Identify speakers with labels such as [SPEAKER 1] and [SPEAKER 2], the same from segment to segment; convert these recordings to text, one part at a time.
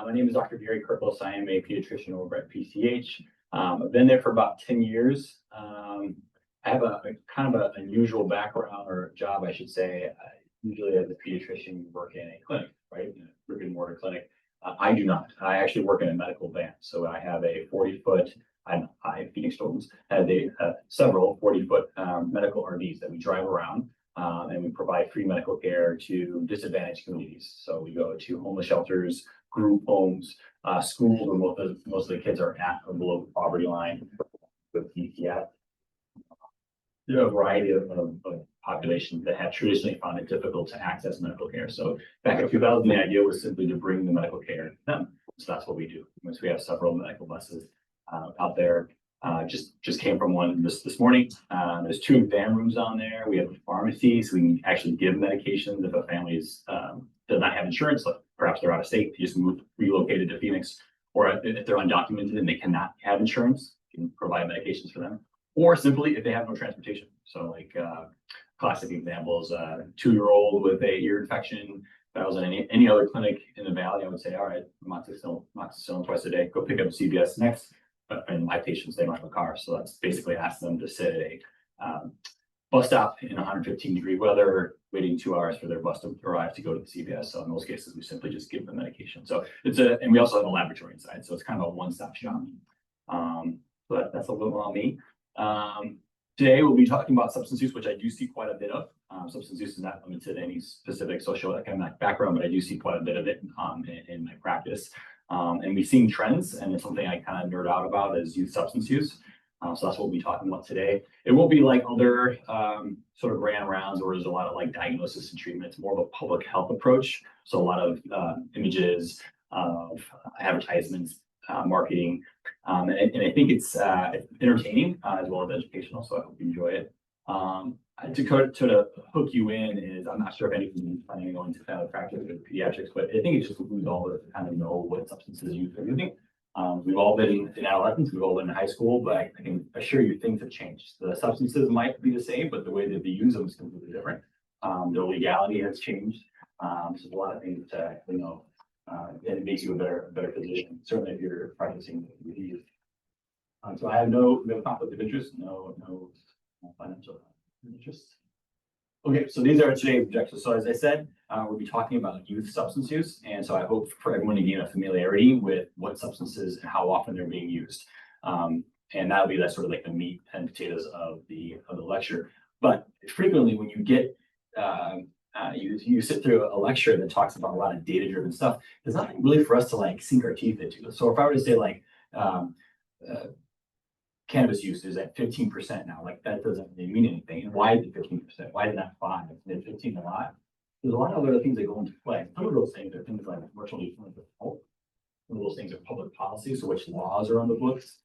[SPEAKER 1] My name is Dr. Kirkilas. I am a pediatrician over at PCH. I've been there for about 10 years. I have a kind of an unusual background or job, I should say. Usually as a pediatrician, you work in a clinic, right? In a brick and mortar clinic. I do not. I actually work in a medical van. So I have a 40-foot, I Phoenix Children's has several 40-foot medical RVs that we drive around. And we provide free medical care to disadvantaged communities. So we go to homeless shelters, group homes, schools where most of the kids are at or below the poverty line with DCF. There are a variety of populations that have traditionally found it difficult to access medical care. So back in 2000, the idea was simply to bring the medical care to them. So that's what we do. So we have several medical buses out there. Just came from one this morning. There's 2 exam rooms on there. We have a pharmacy, so we can actually give medications if a family does not have insurance, like perhaps they're out of state, they just relocated to Phoenix, or if they're undocumented and they cannot have insurance, you can provide medications for them, or simply if they have no transportation. So like classic examples, 2-year-old with a ear infection. If I was in any other clinic in the valley, I would say, all right, amoxicillin twice a day, go pick up CVS next. And my patients, they don't have a car. So that's basically ask them to sit at a bus stop in 115-degree weather, waiting 2 hours for their bus to arrive to go to the CVS. So in those cases, we simply just give them medication. So and we also have a laboratory inside. So it's kind of a one-stop shop. So that's a little on me. Today, we'll be talking about substance use, which I do see quite a bit of. Substance use is not limited to any specific socioeconomic background, but I do see quite a bit of it in my practice. And we've seen trends, and it's something I kind of nerd out about is youth substance use. So that's what we'll be talking about today. It won't be like other sort of ran arounds where there's a lot of like diagnosis and treatment. It's more of a public health approach. So a lot of images of advertisements, marketing, and I think it's entertaining as well as educational. So I hope you enjoy it. To hook you in is, I'm not sure if anyone is planning on going to family practice or pediatrics, but I think it just includes all of us to kind of know what substances youth are using. We've all been in adolescence, we've all been in high school, but I can assure you things have changed. The substances might be the same, but the way that they use them is completely different. The legality has changed. So there's a lot of things to know, and it makes you a better position, certainly if you're practicing with youth. So I have no conflict of interest, no financial interest. Okay, so these are today's objectives. So as I said, we'll be talking about youth substance use. And so I hope for everyone to gain a familiarity with what substances and how often they're being used. And that'll be that sort of like the meat and potatoes of the lecture. But frequently when you get, you sit through a lecture that talks about a lot of data-driven stuff, there's nothing really for us to like sink our teeth into. So if I were to say like, cannabis use is at 15% now. Like that doesn't really mean anything. And why is it 15%? Why is it not 5? Is 15 a lot? There's a lot of other things that go into play. Some of those things are things like commercial use of health. Some of those things are public policy, so which laws are on the books.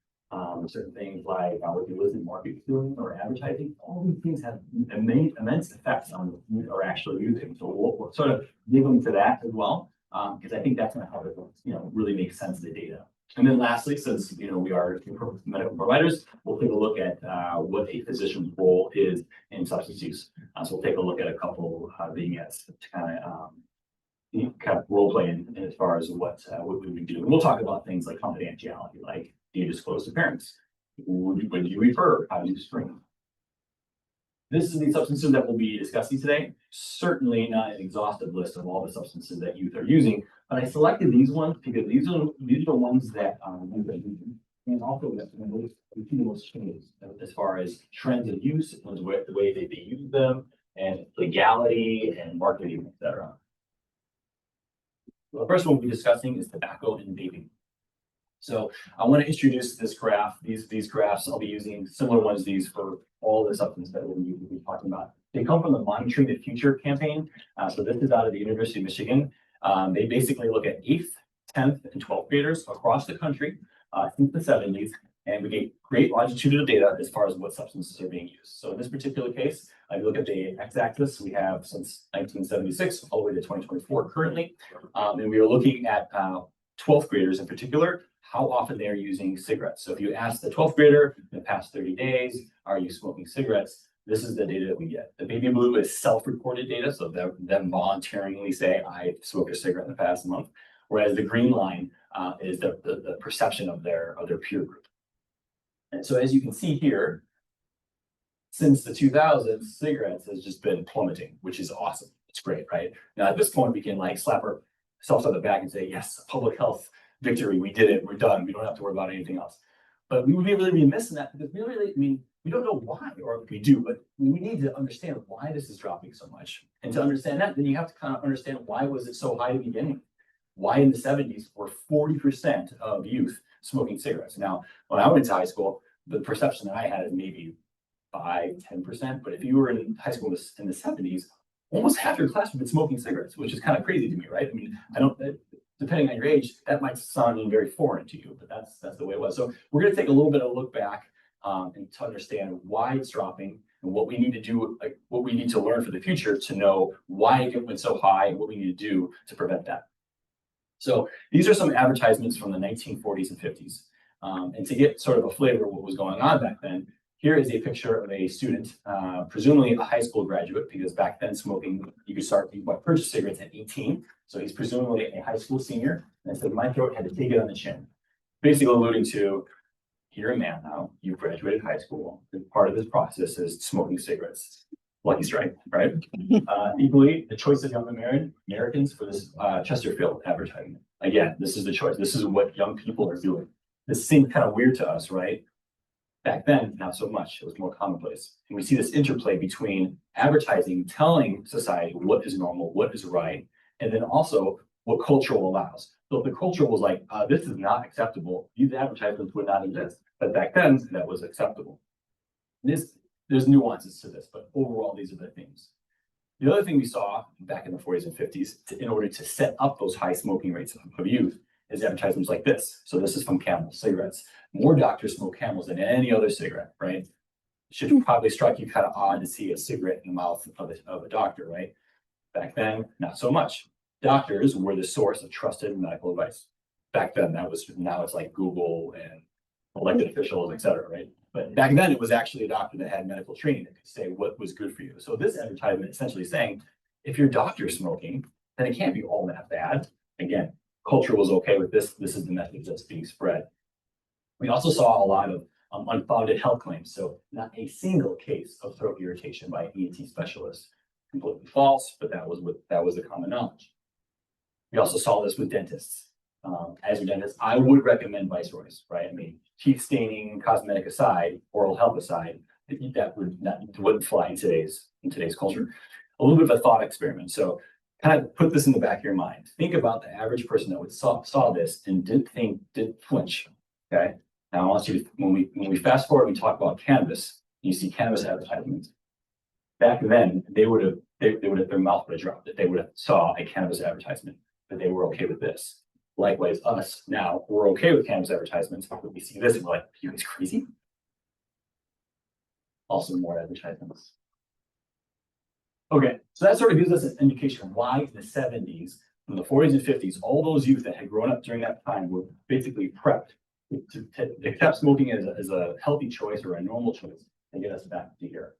[SPEAKER 1] Certain things like what the illicit market is doing or advertising. All these things have immense effects on what you are actually using. So we'll sort of dig into that as well, because I think that's going to help it, really make sense of the data. And then lastly, since we are medical providers, we'll take a look at what a physician's role is in substance use. So we'll take a look at a couple vignettes to kind of role play in as far as what we would do. And we'll talk about things like confidentiality, like do you disclose to parents? When do you refer? How do you screen? This is the substances that we'll be discussing today. Certainly not an exhaustive list of all the substances that youth are using, but I selected these ones because these are the ones that youth are using, and also that we see the most changes as far as trends of use, the way that they use them, and legality and marketing, etc. The first one we'll be discussing is tobacco and vaping. So I want to introduce this graph. These graphs, I'll be using similar ones to these for all the substances that we'll be talking about. They come from the Monitoring the Future campaign. So this is out of the University of Michigan. They basically look at 8th, 10th, and 12th graders across the country since the 70s, and we get great longitudinal data as far as what substances are being used. So in this particular case, if you look at the x-axis, we have since 1976 all the way to 2024 currently, and we are looking at 12th graders in particular, how often they're using cigarettes. So if you ask the 12th grader in the past 30 days, are you smoking cigarettes? This is the data that we get. The baby blue is self-reported data, so them voluntarily say, I smoked a cigarette in the past month. whereas the green line is the perception of their peer group. And so as you can see here, since the 2000s, cigarettes has just been plummeting, which is awesome. It's great, right? Now at this point, we can like slap ourselves on the back and say, yes, public health victory, we did it, we're done, we don't have to worry about anything else. But we would be really remiss in that because we really, I mean, we don't know why, or we do, but we need to understand why this is dropping so much. And to understand that, then you have to kind of understand why was it so high to begin with? Why in the 70s were 40% of youth smoking cigarettes? Now, when I went to high school, the perception that I had is maybe 5-10%. But if you were in high school in the 70s, almost half your class would have been smoking cigarettes, which is kind of crazy to me, right? I mean, depending on your age, that might sound very foreign to you, but that's the way it was. So we're going to take a little bit of a look back and to understand why it's dropping and what we need to do, like what we need to learn for the future to know why it went so high and what we need to do to prevent that. So these are some advertisements from the 1940s and 50s. And to get sort of a flavor of what was going on back then, here is a picture of a student, presumably a high school graduate, because back then smoking, you could purchase cigarettes at 18. So he's presumably a high school senior. And said, my throat had to take it on the chin. Basically alluding to, you're a man now, you've graduated high school. And part of this process is smoking cigarettes. Lucky strike, right? Equally, the choice of young Americans for this Chesterfield advertisement. Again, this is the choice. This is what young people are doing. This seemed kind of weird to us, right? Back then, not so much. It was more commonplace. And we see this interplay between advertising, telling society what is normal, what is right, and then also what culture allows. So if the culture was like, this is not acceptable, these advertisements would not exist. But back then, that was acceptable. There's nuances to this, but overall, these are the things. The other thing we saw back in the 40s and 50s, in order to set up those high smoking rates of youth, is advertisements like this. So this is from Camel cigarettes. More doctors smoke Camels than any other cigarette, right? It should probably strike you kind of odd to see a cigarette in the mouth of a doctor, right? Back then, not so much. Doctors were the source of trusted medical advice. Back then, now it's like Google and elected officials, et cetera, right? But back then, it was actually a doctor that had medical training that could say what was good for you. So this advertisement essentially saying, if your doctor's smoking, then it can't be all that bad. Again, culture was okay with this. This is the message that's being spread. We also saw a lot of unfounded health claims. So not a single case of throat irritation by an ENT specialist. Completely false, but that was the common knowledge. We also saw this with dentists. As a dentist, I would recommend Viceroys, right? I mean, teeth staining, cosmetic aside, oral health aside, that wouldn't fly in today's culture. A little bit of a thought experiment. So kind of put this in the back of your mind. Think about the average person that saw this and didn't flinch. Okay. Now I want you to, when we fast forward, we talk about cannabis. You see cannabis advertisements. Back then, their mouth would have dropped. They would have saw a cannabis advertisement, but they were okay with this. Likewise, us now, we're okay with cannabis advertisements, but we see this and we're like, you guys crazy? Also more advertisements. Okay, so that sort of gives us an indication of why in the 70s, from the 40s and 50s, all those youth that had grown up during that time were basically prepped to accept smoking as a healthy choice or a normal choice and get us back to here.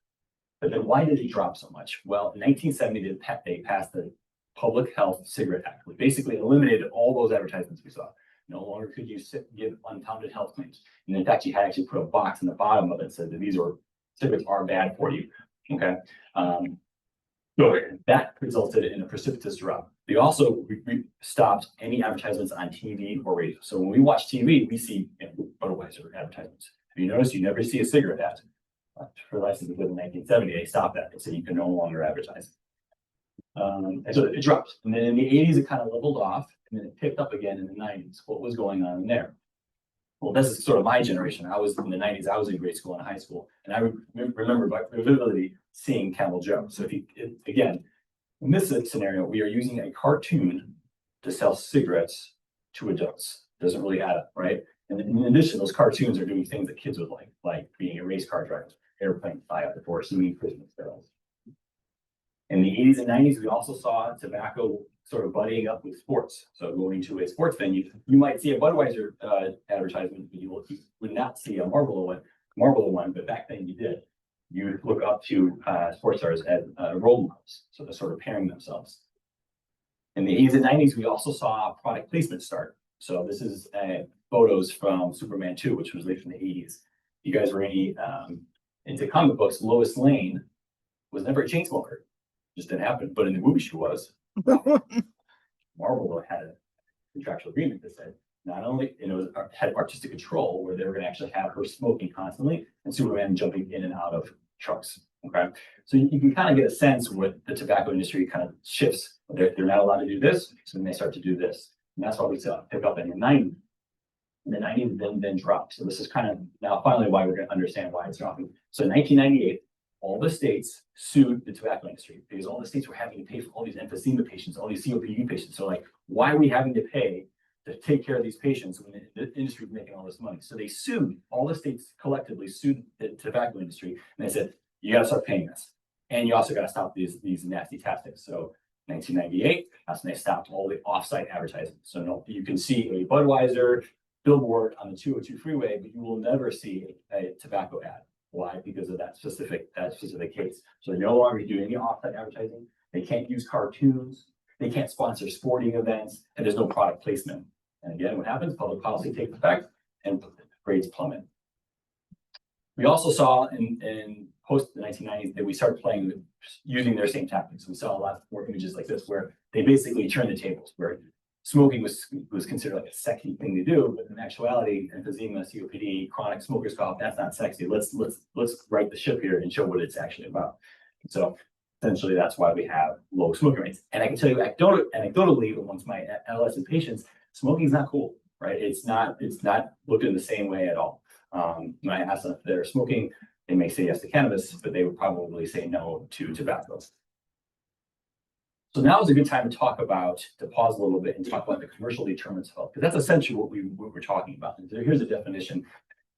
[SPEAKER 1] But then why did it drop so much? Well, in 1970, they passed the Public Health Cigarette Act, which basically eliminated all those advertisements we saw. No longer could you give unfounded health claims. And in fact, you had actually put a box in the bottom of it that said that cigarettes are bad for you. Okay. So that resulted in a precipitous drop. They also stopped any advertisements on TV or radio. So when we watch TV, we see Budweiser advertisements. Have you noticed you never see a cigarette ad? For license in 1970, they stopped that. They said you can no longer advertise. And so it dropped. And then in the 80s, it kind of leveled off, and then it picked up again in the 90s. What was going on in there? Well, this is sort of my generation. I was in the 90s, I was in grade school and high school. And I remember vividly seeing Camel Joe. So again, in this scenario, we are using a cartoon to sell cigarettes to adults. Doesn't really add up, right? And in addition, those cartoons are doing things that kids would like being a race car driver, airplane fly out the door, singing Christmas carols. In the 80s and 90s, we also saw tobacco sort of buddying up with sports. So going to a sports venue, you might see a Budweiser advertisement, but you would not see a Marlboro one, but back then you did. You would look up to sports stars as role models, so they're sort of pairing themselves. In the 80s and 90s, we also saw product placement start. So this is photos from Superman 2, which was late from the 80s. You guys were into comic books, Lois Lane was never a chain smoker. Just didn't happen. But in the movie, she was. Marvel had a contractual agreement that said not only had artistic control where they were going to actually have her smoking constantly and Superman jumping in and out of trucks. Okay, so you can kind of get a sense what the tobacco industry kind of shifts. They're not allowed to do this, so then they start to do this, and that's why we saw pick up in the 90s. In the 90s, then dropped. So this is kind of now finally why we're going to understand why it's dropping. So in 1998, all the states sued the tobacco industry because all the states were having to pay for all these emphysema patients, all these COPD patients. So like, why are we having to pay to take care of these patients when the industry is making all this money? So they sued, all the states collectively sued the tobacco industry, and they said, you got to start paying us. And you also got to stop these nasty tactics. So 1998, that's when they stopped all the off-site advertising. So no, you can see a Budweiser billboard on the 202 freeway, but you will never see a tobacco ad. Why? Because of that specific case. So they no longer do any off-site advertising. They can't use cartoons. They can't sponsor sporting events, and there's no product placement. And again, what happens? Public policy takes effect, and rates plummet. We also saw in post the 1990s that we started using their same tactics. We saw a lot more images like this where they basically turned the tables, where smoking was considered like a sexy thing to do, but in actuality, emphysema, COPD, chronic smoker's cough, that's not sexy. Let's right the ship here and show what it's actually about. So essentially, that's why we have low smoking rates. And I can tell you anecdotally, amongst my adolescent patients, smoking is not cool, right? It's not looked in the same way at all. When I ask them if they're smoking, they may say yes to cannabis, but they would probably say no to tobacco. So now is a good time to pause a little bit and talk about the commercial determinants of health, because that's essentially what we're talking about. And so here's a definition.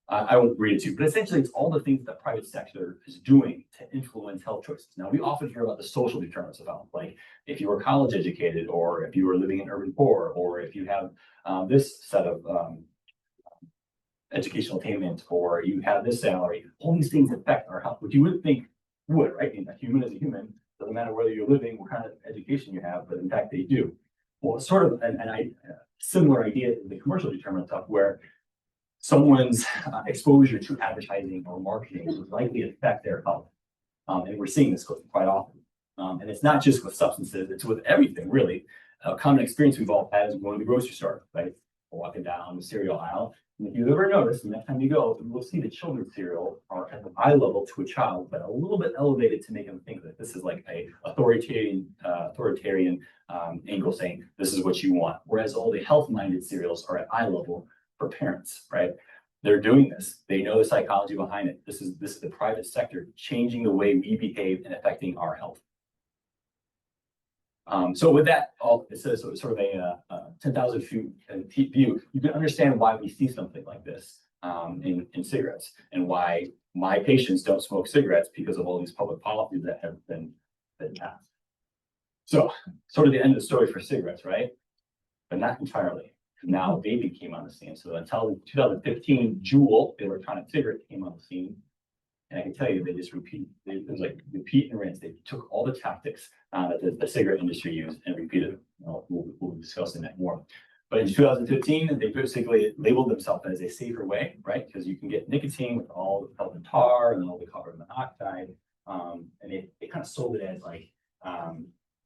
[SPEAKER 1] I won't read it to you, but essentially it's all the things that the private sector is doing to influence health choices. Now, we often hear about the social determinants of health, like if you were college educated, or if you were living in urban poor, or if you have this set of educational attainment, or you have this salary. All these things affect our health, which you wouldn't think would, right? A human is a human. Doesn't matter whether you're living, what kind of education you have, but in fact they do. Well, it's sort of similar idea in the commercial determinant stuff, where someone's exposure to advertising or marketing would likely affect their health. And we're seeing this quite often. And it's not just with substances, it's with everything, really. A common experience we've all had is going to the grocery store, right? Walking down the cereal aisle. And if you've ever noticed, the next time you go, you will see the children's cereal are at the eye level to a child, but a little bit elevated to make them think that this is like a authoritarian angle saying this is what you want. Whereas all the health-minded cereals are at eye level for parents, right? They're doing this. They know the psychology behind it. This is the private sector changing the way we behave and affecting our health. So with that, it's sort of a 10,000 feet view. You can understand why we see something like this in cigarettes, and why my patients don't smoke cigarettes because of all these public policies that have been passed. So sort of the end of the story for cigarettes, right? But not entirely. Now vaping came on the scene. So until 2015, Juul, the electronic cigarette, came on the scene. And I can tell you, they just it was like repeat and rinse. They took all the tactics that the cigarette industry used and repeated them. We'll be discussing that more. But in 2015, they basically labeled themselves as a safer way, right? Because you can get nicotine with all the pellet tar and all the carbon monoxide. And they kind of sold it as like,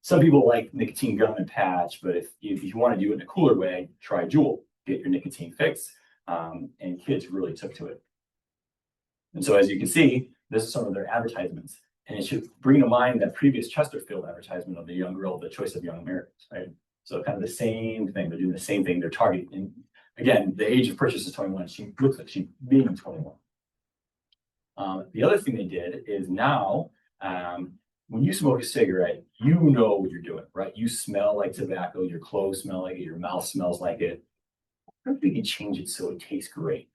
[SPEAKER 1] some people like nicotine gum and patch, but if you want to do it in a cooler way, try Juul, get your nicotine fix. And kids really took to it. And so as you can see, this is some of their advertisements. And it should bring to mind that previous Chesterfield advertisement of the young girl, the choice of young Americans, right? So kind of the same thing. They're doing the same thing. They're targeting. And again, the age of purchase is 21. She looks like she's being 21. The other thing they did is now, when you smoke a cigarette, you know what you're doing, right? You smell like tobacco. Your clothes smell like it. Your mouth smells like it. What if we can change it so it tastes great?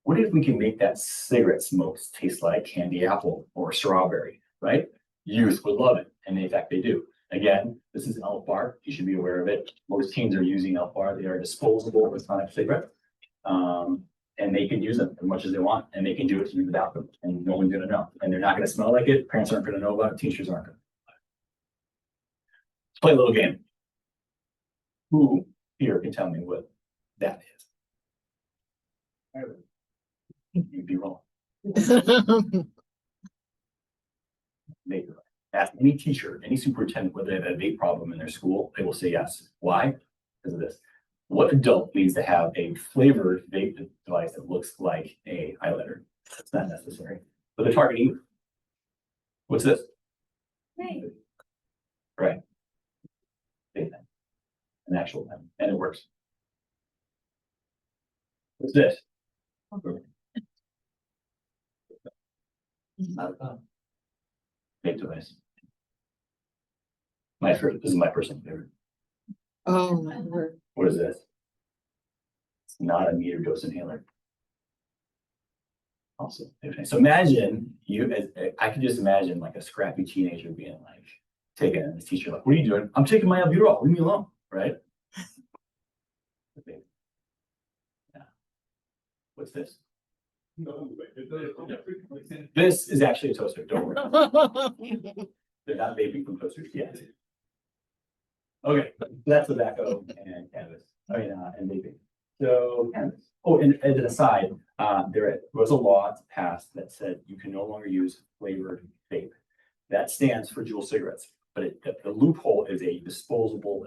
[SPEAKER 1] What if we can make that cigarette smoke taste like candy apple or strawberry, right? Youth would love it. And in fact, they do. Again, this is Elf Bar. You should be aware of it. Most teens are using Elf Bar. They are disposable electronic cigarettes. And they can use them as much as they want. And they can do it without them. And no one's going to know. And they're not going to smell like it. Parents aren't going to know about it. Teachers aren't going to. Let's play a little game. Who here can tell me what that is? You'd be wrong. Vape. Ask any teacher, any superintendent, whether they have a vape problem in their school, they will say yes. Why? Because of this. What adult needs to have a flavored vape device that looks like a highlighter? It's not necessary. But they're targeting. What's this?
[SPEAKER 2] Vape.
[SPEAKER 1] Right. Vape pen. An actual pen. And it works. What's this? Not a pen. Vape device. This is my personal favorite.
[SPEAKER 2] Oh my word.
[SPEAKER 1] What is this? It's not a meter dose inhaler. Also, so imagine I can just imagine like a scrappy teenager being like, taking it, and the teacher like, what are you doing? I'm taking my albuterol, leave me alone, right? Yeah. What's this? This is actually a toaster, don't worry. They're not vaping from toasters yet. Okay, that's tobacco and cannabis. And vaping. So cannabis. Oh, and as an aside, there was a law passed that said you can no longer use flavored vape. That stands for juul cigarettes, but the loophole is a disposable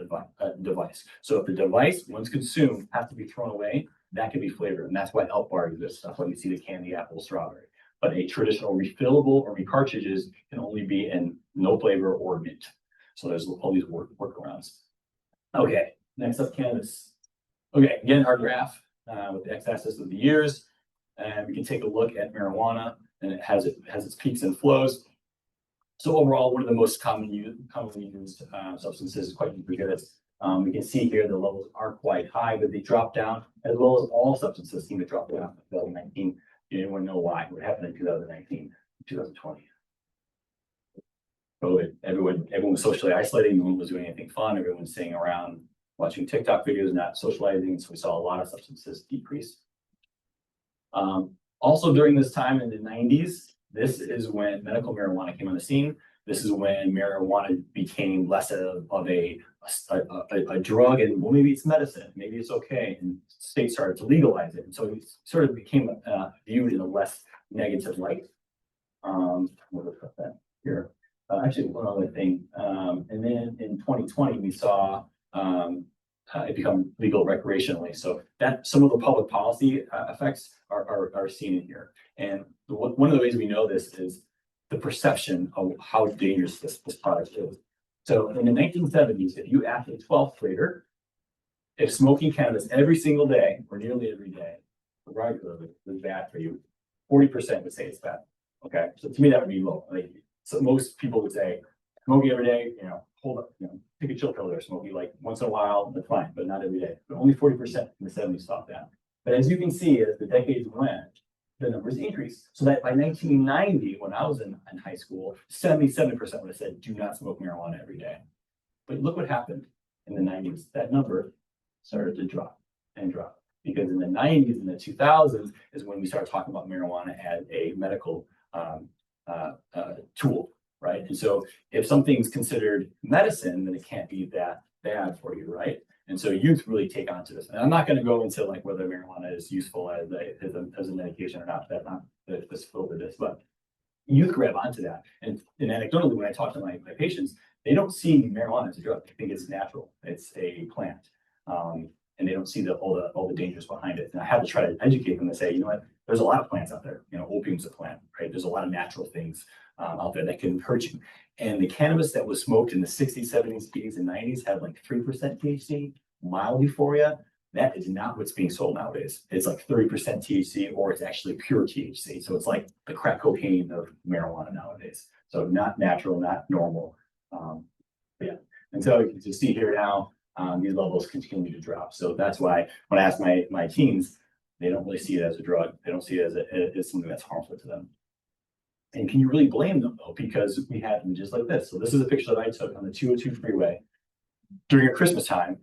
[SPEAKER 1] device. So if the device, once consumed, has to be thrown away, that can be flavored, and that's why Elf Bar exists. That's why you see the candy apple, strawberry. But a traditional refillable or recartridges can only be in no flavor or mint. So there's all these workarounds. Okay, next up, cannabis. Okay, again, our graph with the x-axis of the years, and we can take a look at marijuana, and it has its peaks and flows. So overall, one of the most commonly used substances is quite ubiquitous. We can see here the levels are quite high, but they drop down, as well as all substances seem to drop down in 2019. You didn't want to know why. What happened in 2019, 2020? COVID. Everyone was socially isolating. No one was doing anything fun. Everyone was sitting around watching TikTok videos, not socializing. So we saw a lot of substances decrease. Also during this time in the 90s, this is when medical marijuana came on the scene. This is when marijuana became less of a drug, and well, maybe it's medicine, maybe it's okay, and states started to legalize it. And so it sort of became viewed in a less negative light. We'll look at that here. Actually, one other thing. And then in 2020, we saw it become legal recreationally. So that some of the public policy effects are seen in here. And one of the ways we know this is the perception of how dangerous this product is. So in the 1970s, if you asked a 12th grader if smoking cannabis every single day or nearly every day regularly was bad for you, 40% would say it's bad. Okay, so to me that would be low. Like, so most people would say smoking every day, hold up, take a chill pill or smoking like once in a while, that's fine, but not every day. But only 40% in the 70s thought that. But as you can see, as the decades went, the numbers increased. So that by 1990, when I was in high school, 77% would have said, do not smoke marijuana every day. But look what happened in the 90s. That number started to drop and drop. Because in the 90s and the 2000s is when we started talking about marijuana as a medical tool, right? And so if something's considered medicine, then it can't be that bad for you, right? And so youth really take onto this. And I'm not going to go into like whether marijuana is useful as a medication or not. That's not the scope of this, but youth grab onto that. And anecdotally, when I talk to my patients, they don't see marijuana as a drug. They think it's natural. It's a plant. And they don't see all the dangers behind it. And I have to try to educate them to say, you know what, there's a lot of plants out there. Opium's a plant, right? There's a lot of natural things out there that can hurt you. And the cannabis that was smoked in the 60s, 70s, 80s, and 90s had like 3% THC, mild euphoria. That is not what's being sold nowadays. It's like 30% THC, or it's actually pure THC. So it's like the crack cocaine of marijuana nowadays. So not natural, not normal. Yeah. And so you can just see here now, these levels continue to drop. So that's why when I ask my teens, they don't really see it as a drug. They don't see it as something that's harmful to them. And can you really blame them though? Because we had images like this. So this is a picture that I took on the 202 freeway during a Christmas time.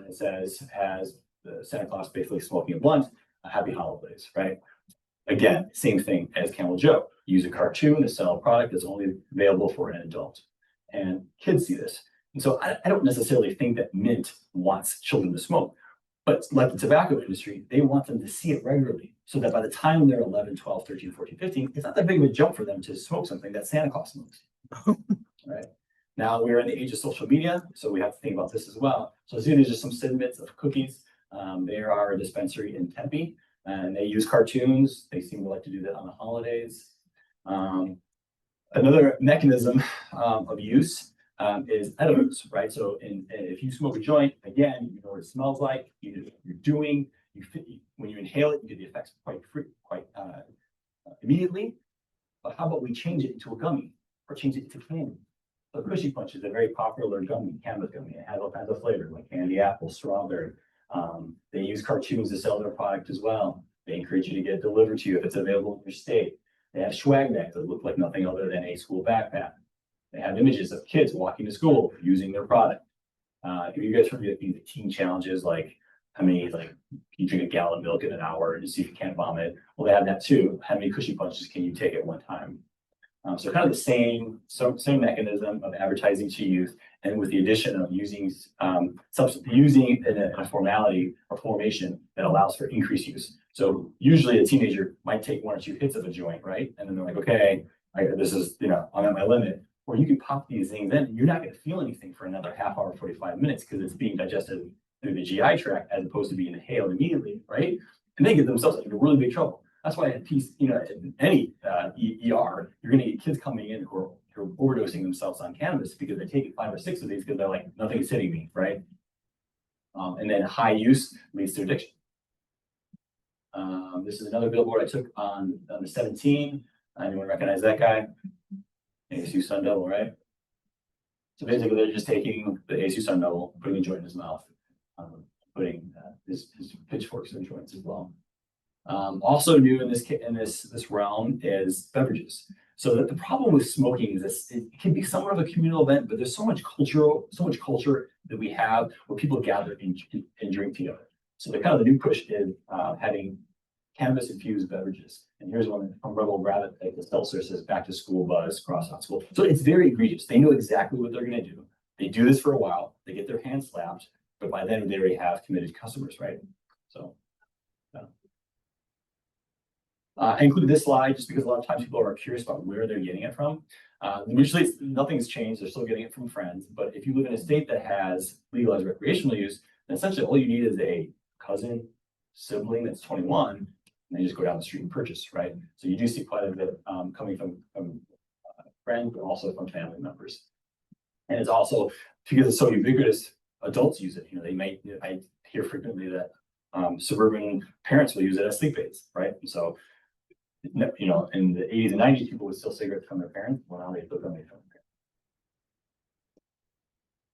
[SPEAKER 1] It says, has the Santa Claus basically smoking a blunt, happy holidays, right? Again, same thing as Camel Joe. Use a cartoon to sell a product that's only available for an adult. And kids see this. And so I don't necessarily think that Mint wants children to smoke, but like the tobacco industry, they want them to see it regularly so that by the time they're 11, 12, 13, 14, 15, it's not that big of a jump for them to smoke something that Santa Claus smokes. Right. Now we're in the age of social media, so we have to think about this as well. So these are just some snippets of cookies. They are a dispensary in Tempe, and they use cartoons. They seem to like to do that on the holidays. Another mechanism of use is edibles, right? So if you smoke a joint, again, you know what it smells like, you're doing, when you inhale it, you get the effects quite immediately. But how about we change it into a gummy or change it into candy? So Cushy Punch is a very popular gummy, cannabis gummy. It has all kinds of flavors like candy apple, strawberry. They use cartoons to sell their product as well. They encourage you to get it delivered to you if it's available in your state. They have swag bags that look like nothing other than a school backpack. They have images of kids walking to school using their product. If you guys heard the teen challenges, like how many, like you drink a gallon of milk in an hour and see if you can't vomit. Well, they have that too. How many Cushy Punches can you take at one time? So kind of the same mechanism of advertising to youth, and with the addition of using using a formality or formation that allows for increased use. So usually a teenager might take 1 or 2 hits of a joint, right? And then they're like, okay, this is, I'm at my limit. Or you can pop these things in, and you're not going to feel anything for another half hour, 45 minutes, because it's being digested through the GI tract as opposed to being inhaled immediately, right? And they get themselves into really big trouble. That's why at in any ER, you're going to get kids coming in who are overdosing themselves on cannabis because they take it 5 or 6 of these because they're like, nothing is hitting me, right? And then high use leads to addiction. This is another billboard I took on the 17. Anyone recognize that guy? ASU Sun Devil, right? So basically, they're just taking the ASU Sun Devil, putting a joint in his mouth, putting his pitchforks in joints as well. Also new in this realm is beverages. So that the problem with smoking is this: it can be somewhat of a communal event, but there's so much culture that we have where people gather and drink together. So the new push is having cannabis infused beverages. And here's one from Rebel Rabbit, like the seltzer says back to school buzz, cross out school. So it's very egregious. They know exactly what they're going to do. They do this for a while. They get their hands slapped, but by then they already have committed customers, right? So. I included this slide just because a lot of times people are curious about where they're getting it from. Usually nothing's changed. They're still getting it from friends. But if you live in a state that has legalized recreational use, then essentially all you need is a cousin, sibling that's 21, and they just go down the street and purchase, right? So you do see quite a bit coming from friends, but also from family members. And it's also, because it's so ubiquitous, adults use it. I hear frequently that suburban parents will use it as sleep aids, right? And so, in the 80s and 90s, people would steal cigarettes from their parents. Well, now they still from their parents.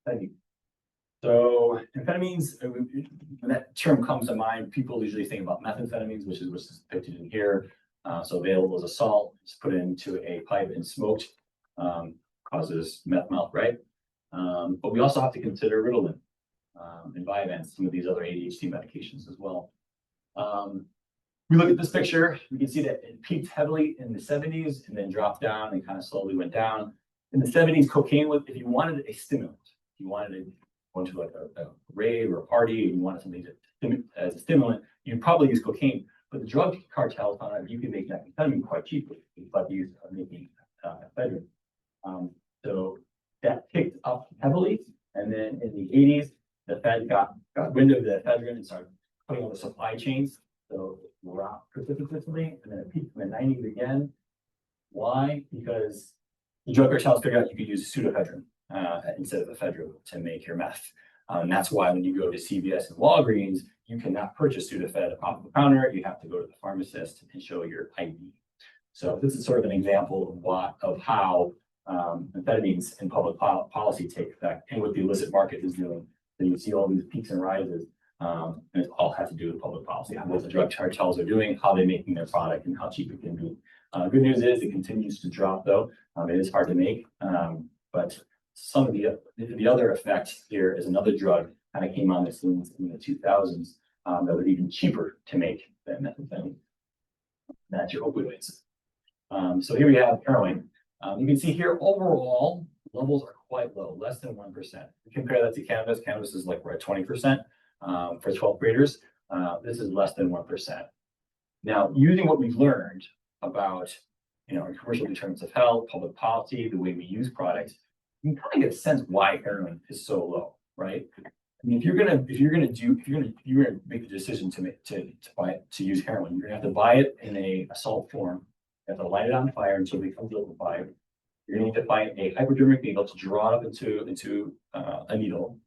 [SPEAKER 1] Thank you. So amphetamines, when that term comes to mind, people usually think about methamphetamines, which is depicted in here. So available as a salt, it's put into a pipe and smoked, causes meth mouth, right? But we also have to consider Ritalin and Vyvanse, some of these other ADHD medications as well. We look at this picture, we can see that it peaked heavily in the 70s and then dropped down and kind of slowly went down. In the 70s, cocaine was, if you wanted a stimulant, if you wanted to go into like a rave or a party and you wanted something as a stimulant, you'd probably use cocaine. But the drug cartels found out you can make methamphetamine quite cheaply, but the use of making ephedrine. So that picked up heavily. And then in the 80s, the Fed got wind of the ephedrine and started putting on the supply chains. So it dropped precipitously, and then it peaked in the 90s again. Why? Because the drug cartels figured out you could use pseudoephedrine instead of ephedrine to make your meth. And that's why when you go to CVS and Walgreens, you cannot purchase Sudafed off the counter. You have to go to the pharmacist and show your ID. So this is sort of an example of how amphetamines and public policy take effect and what the illicit market is doing. So you see all these peaks and rises, and it all has to do with public policy, what the drug cartels are doing, how they're making their product, and how cheap it can be. Good news is it continues to drop, though. It is hard to make, but some of the other effects here is another drug kind of came on the scene in the 2000s that was even cheaper to make than methamphetamine. That's your opioids. So here we have heroin. You can see here overall levels are quite low, less than 1%. Compare that to cannabis. Cannabis is like we're at 20% for 12th graders. This is less than 1%. Now, using what we've learned about our commercial determinants of health, public policy, the way we use products, you can kind of get a sense why heroin is so low, right? I mean, if you're gonna make the decision to use heroin, you're gonna have to buy it in a salt form. You have to light it on fire until it becomes liquefied. You're gonna need to find a hypodermic needle to draw it up into a needle.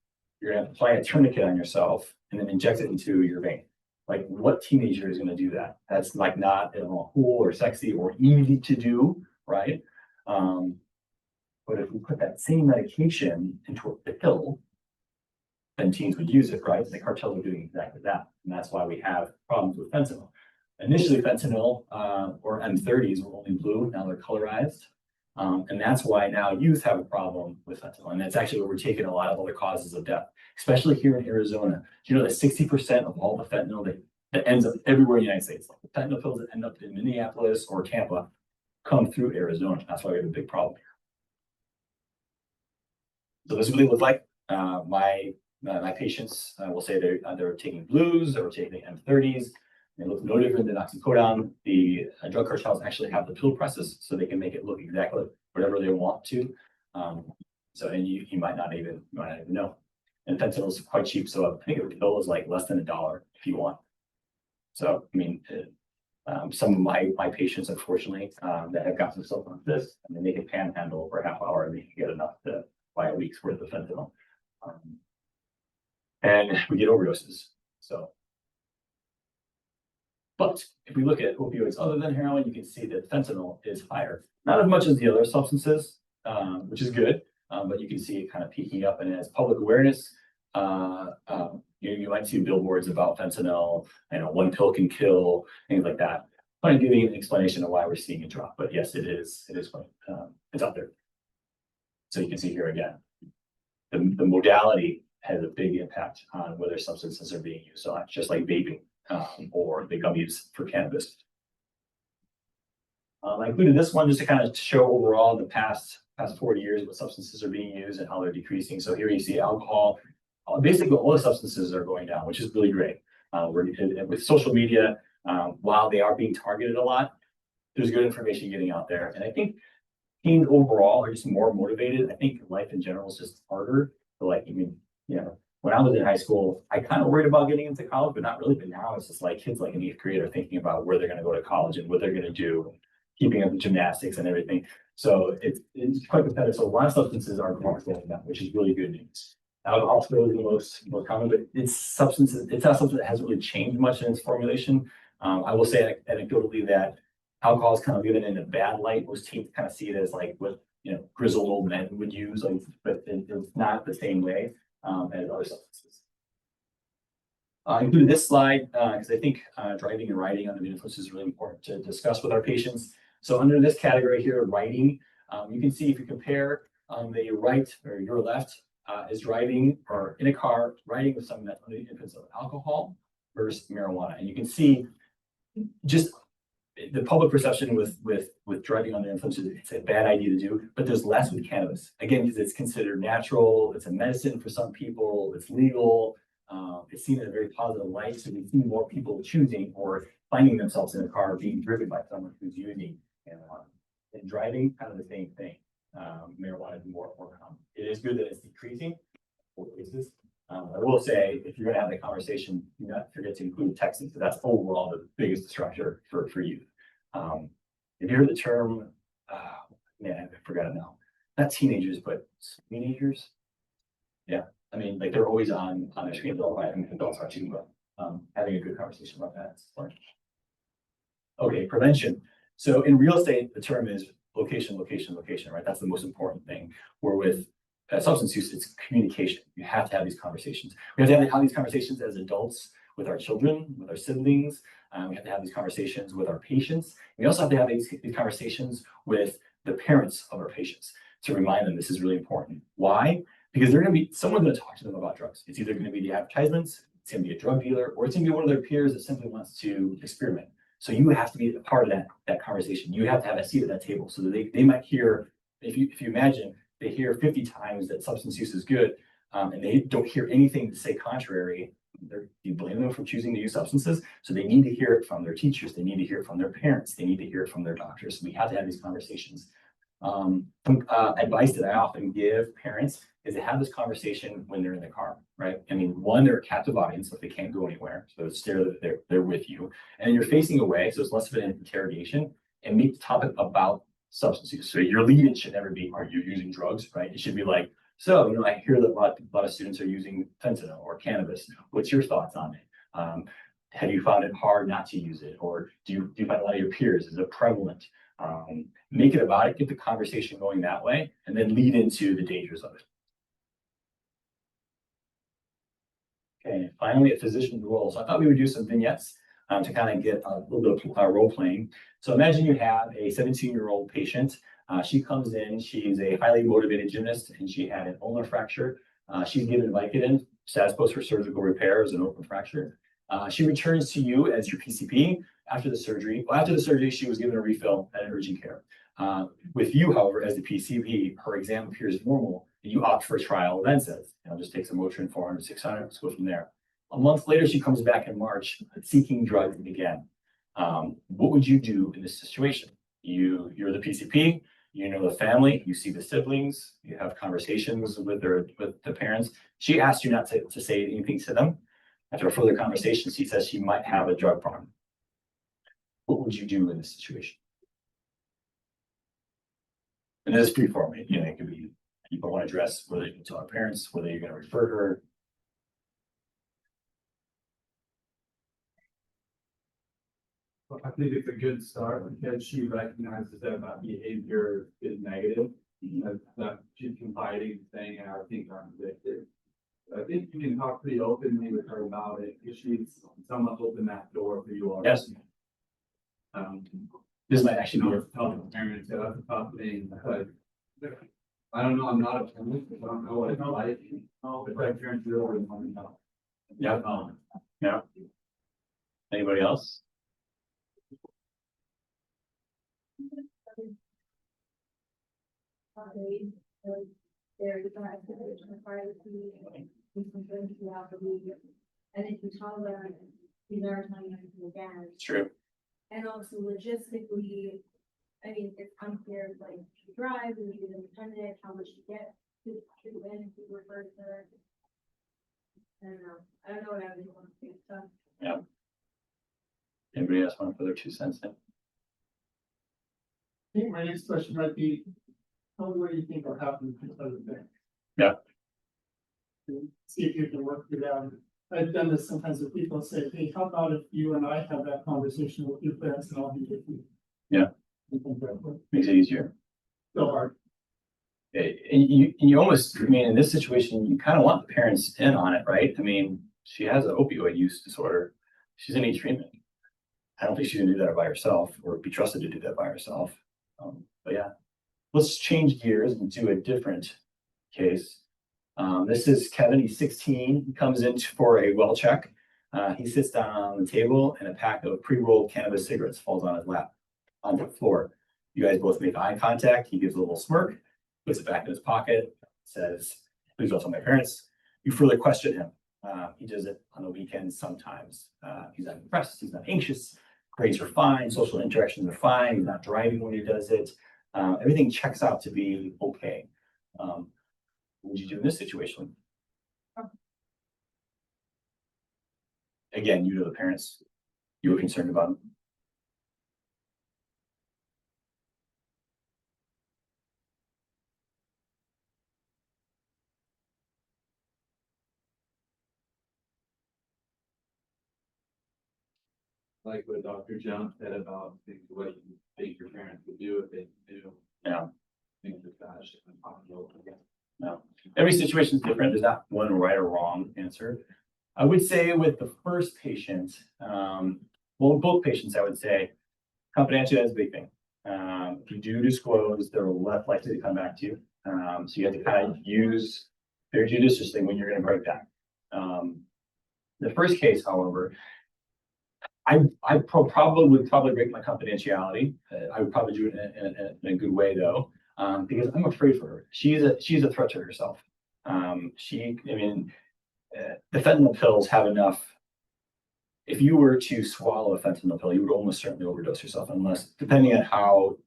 [SPEAKER 1] You're gonna have to apply a tourniquet on yourself and then inject it into your vein. Like, what teenager is going to do that? That's like not at all cool or sexy or easy to do, right? But if we put that same medication into a pill, then teens would use it, right? The cartels are doing exactly that, and that's why we have problems with fentanyl. Initially, fentanyl or M30s were only blue. Now they're colorized, and that's why now youth have a problem with fentanyl, and that's actually where we're taking a lot of other causes of death, especially here in Arizona. Do you know that 60% of all the fentanyl that ends up everywhere in the United States, like the fentanyl pills that end up in Minneapolis or Tampa, come through Arizona? That's why we have a big problem here. So this is what they look like. My patients will say they're taking blues, or taking M30s. They look no different than oxycodone. The drug cartels actually have the pill presses, so they can make it look exactly whatever they want to. And you might not even know. And fentanyl is quite cheap, so I think a pill is like less than $1 if you want. So I mean, some of my patients, unfortunately, that have got themselves on this, and then they can panhandle for a half hour, and they can get enough to buy a week's worth of fentanyl. And we get overdoses. So. But if we look at opioids other than heroin, you can see that fentanyl is higher. Not as much as the other substances, which is good, but you can see it kind of peaking up. And as public awareness, you might see billboards about fentanyl, one pill can kill, things like that. Kind of giving an explanation of why we're seeing a drop. But yes, it is funny. It's up there. So you can see here again, the modality has a big impact on whether substances are being used. So just like vaping. Or the gummies for cannabis. I included this one just to kind of show overall the past 40 years what substances are being used and how they're decreasing. So here you see alcohol. Basically, all the substances are going down, which is really great. With social media, while they are being targeted a lot, there's good information getting out there. And I think teens overall are just more motivated. I think life in general is just harder. So when I was in high school, I kind of worried about getting into college, but not really. But now it's just like kids like in 8th grade are thinking about where they're going to go to college and what they're going to do, keeping up with gymnastics and everything. So it's quite competitive. So a lot of substances are going down, which is really good news. Alcohol is really the most common, but it's not something that hasn't really changed much in its formulation. I will say anecdotally that alcohol is kind of given in a bad light. Most teens kind of see it as like what grizzled old men would use, but it's not the same way. As other substances. I included this slide because I think driving and riding under the influence is really important to discuss with our patients. So under this category here, riding, you can see if you compare that your right or your left is driving or in a car riding with someone that's under the influence of alcohol versus marijuana, and you can see just the public perception with driving under influence, it's a bad idea to do, but there's less with cannabis. Again, because it's considered natural, it's a medicine for some people, it's legal, it's seen in a very positive light. So we see more people choosing or finding themselves in a car being driven by someone who's using marijuana. And driving, kind of the same thing. Marijuana is more common. It is good that it's decreasing for cases. I will say, if you're going to have the conversation, do not forget to include texting. So that's overall the biggest disruptor for youth. If you heard the term, I forgot it now. Not teenagers, but teenagers. Yeah, I mean, like they're always on their screens all the time. I mean, adults are too, but having a good conversation about that is important. Okay, prevention. So in real estate, the term is location, right? That's the most important thing. Where with substance use, it's communication. You have to have these conversations. We have to have these conversations as adults with our children, with our siblings. We have to have these conversations with our patients. We also have to have these conversations with the parents of our patients to remind them this is really important. Why? Because someone's going to talk to them about drugs. It's either going to be the advertisements, it's going to be a drug dealer, or it's going to be one of their peers that simply wants to experiment. So you have to be a part of that conversation. You have to have a seat at that table so that they might hear, if you imagine they hear 50 times that substance use is good, and they don't hear anything to say contrary, you blame them for choosing to use substances. So they need to hear it from their teachers. They need to hear it from their parents. They need to hear it from their doctors. We have to have these conversations. Some advice that I often give parents is to have this conversation when they're in the car, right? I mean, one, they're a captive audience, so if they can't go anywhere, so it's they're with you, and you're facing away, so it's less of an interrogation, and make the topic about substance use. So your lead-in should never be, "Are you using drugs?" Right? It should be like, "So, I hear that a lot of students are using fentanyl or cannabis. What's your thoughts on it? Have you found it hard not to use it, or do you find a lot of your peers? Is it prevalent?" Make it about it, get the conversation going that way, and then lead into the dangers of it. Okay, and finally, a physician's role. So I thought we would do some vignettes to kind of get a little bit of role playing. So imagine you have a 17-year-old patient. She comes in, she's a highly motivated gymnast, and she had an ulnar fracture. She's given Vicodin, status post for surgical repair as an open fracture. She returns to you as your PCP after the surgery. Well, after the surgery, she was given a refill at urgent care. With you, however, as the PCP, her exam appears normal, and you opt for a trial of NSAIDs. Just take some Motrin 400, 600, let's go from there. A month later, she comes back in March seeking drugs again. What would you do in this situation? You're the PCP, you know the family, you see the siblings, you have conversations with the parents. She asked you not to say anything to them. After a further conversation, she says she might have a drug problem. What would you do in this situation? And this is freeform. It could be people want to address whether you can tell our parents, whether you're going to refer her.
[SPEAKER 3] Well, I think it's a good start because she recognizes that my behavior is negative, that she's confiding, saying, "I think I'm addicted." I think you can talk pretty openly with her about it because she's somewhat opened that door for you all.
[SPEAKER 1] Yes. This might actually be
[SPEAKER 3] Tell parents, yeah, that's a tough thing. But I don't know. I'm not a parent. I don't know what it's like. But my parents really want to know.
[SPEAKER 1] Yeah. Yeah. Anybody else?
[SPEAKER 2] There's some expectation of privacy, confidentiality throughout the week. And if you tell them, you never tell you anything again.
[SPEAKER 1] It's true.
[SPEAKER 2] And also logistically, I mean, it's unclear, like, you drive, and you're independent, how much you get to when if you refer to her. I don't know what I would want to do, so.
[SPEAKER 1] Yeah. Anybody else want to put their 2 cents in?
[SPEAKER 4] I think my next question might be, tell me what you think will happen to other things.
[SPEAKER 1] Yeah.
[SPEAKER 4] And see if you can work it out. I've done this sometimes with people say, "Hey, how about if you and I have that conversation with your parents and I'll be with you?"
[SPEAKER 1] Yeah. Makes it easier.
[SPEAKER 4] So hard.
[SPEAKER 1] And you almost, I mean, in this situation, you kind of want the parents in on it, right? I mean, she has an opioid use disorder. She's in need treatment. I don't think she's gonna do that by herself or be trusted to do that by herself. But yeah, let's change gears and do a different case. This is Kevin. He's 16. He comes in for a well check. He sits down on the table and a pack of pre-rolled cannabis cigarettes falls on his lap on the floor. You guys both make eye contact. He gives a little smirk, puts it back in his pocket, says, "Please don't tell my parents." You further question him. He does it on the weekends sometimes. He's not depressed. He's not anxious. Grades are fine. Social interactions are fine. He's not driving when he does it. Everything checks out to be okay. What would you do in this situation? Again, you know the parents you were concerned about.
[SPEAKER 3] Like what Dr. Jones said about what you think your parents would do if they knew.
[SPEAKER 1] Yeah.
[SPEAKER 3] Things like that should be possible.
[SPEAKER 1] No. Every situation is different. There's not one right or wrong answer. I would say with the first patient, well, both patients, I would say confidentiality is a big thing. If you do disclose, they're less likely to come back to you. So you have to kind of use very judiciously when you're going to break that. The first case, however, I probably would break my confidentiality. I would probably do it in a good way, though. because I'm afraid for her. She's a threat to herself. The fentanyl pills have enough. If you were to swallow a fentanyl pill, you would almost certainly overdose yourself, unless, depending on how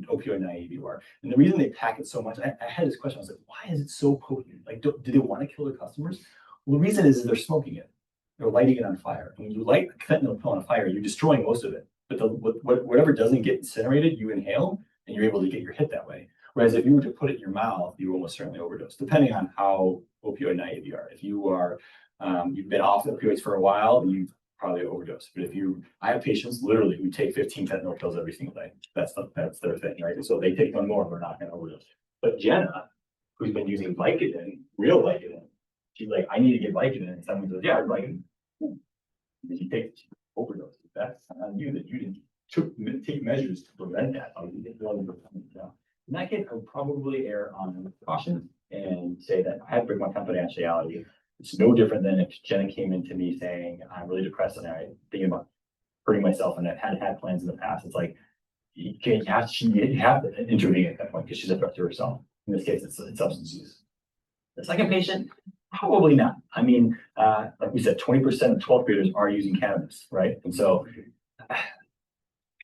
[SPEAKER 1] opioid naive you are. And the reason they pack it so much, I had this question, I was like, why is it so potent? Like, do they want to kill their customers? Well, the reason is they're smoking it. They're lighting it on fire. And when you light a fentanyl pill on fire, you're destroying most of it. But whatever doesn't get incinerated, you inhale, and you're able to get your hit that way. Whereas if you were to put it in your mouth, you almost certainly overdose, depending on how opioid naive you are. If you are, you've been off opioids for a while, you've probably overdose. But I have patients literally who take 15 fentanyl pills every single day. That's their thing, right? So they take one more, they're not going to overdose. But Jenna, who's been using Vicodin, real Vicodin, she's like, I need to get Vicodin. And someone goes, yeah, Vicodin. And she takes overdose. That's on you that you didn't take measures to prevent that. In that case, I would probably err on caution and say that I had to bring my confidentiality. It's no different than if Jenna came into me saying, I'm really depressed and I'm thinking about hurting myself and I've had plans in the past. It's like, you have to intervene at that point because she's a threat to herself. In this case, it's substance use. The second patient, probably not. I mean, like we said, 20% of 12th graders are using cannabis, right? And so,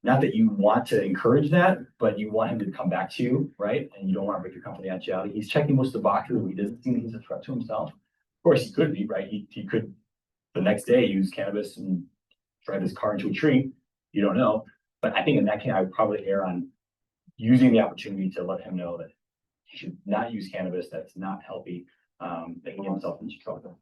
[SPEAKER 1] not that you want to encourage that, but you want him to come back to you, right? And you don't want to break your confidentiality. He's checking most of the boxes. He doesn't think he's a threat to himself. Of course, he could be, right? He could the next day use cannabis and drive his car into a tree. You don't know. But I think in that case, I would probably err on using the opportunity to let him know that he should not use cannabis. That's not healthy. That he get himself into trouble.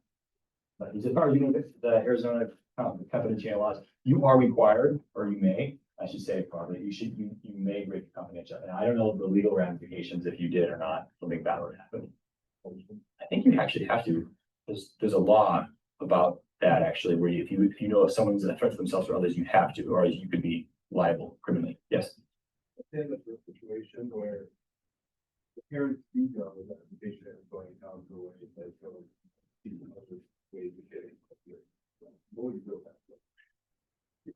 [SPEAKER 1] But as far as the Arizona confidentiality laws, you are required, or you may, I should say probably, you may break the confidentiality. And I don't know the legal ramifications if you did or not, something bad would happen. I think you actually have to. There's a law about that actually, where if you know if someone's a threat to themselves or others, you have to, or you could be liable criminally. Yes.
[SPEAKER 3] In a situation where the parents do know that the patient is going down the way that goes other ways of getting what would you do about that?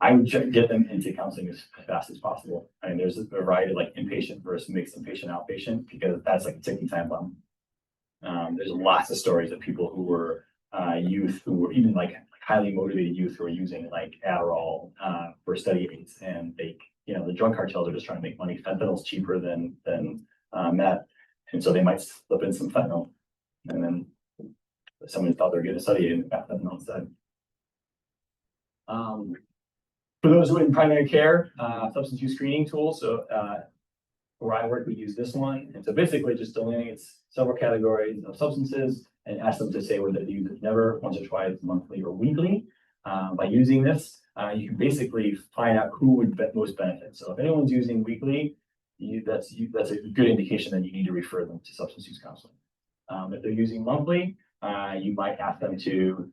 [SPEAKER 1] I would get them into counseling as fast as possible. I mean, there's a variety of like inpatient versus mixed inpatient outpatient, because that's like a ticking time bomb. There's lots of stories of people who were youth who were even like highly motivated youth who are using like Adderall for study aids, and the drug cartels are just trying to make money. Fentanyl's cheaper than meth, and so they might slip in some fentanyl, and then someone thought they were getting a study aid and got fentanyl instead. For those who are in primary care, substance use screening tool. So where I work, we use this one, and so basically just delineates several categories of substances and ask them to say whether they use it never, once or twice, monthly or weekly. By using this, you can basically find out who would most benefit. So if anyone's using weekly, that's a good indication that you need to refer them to substance use counseling. If they're using monthly, you might ask them to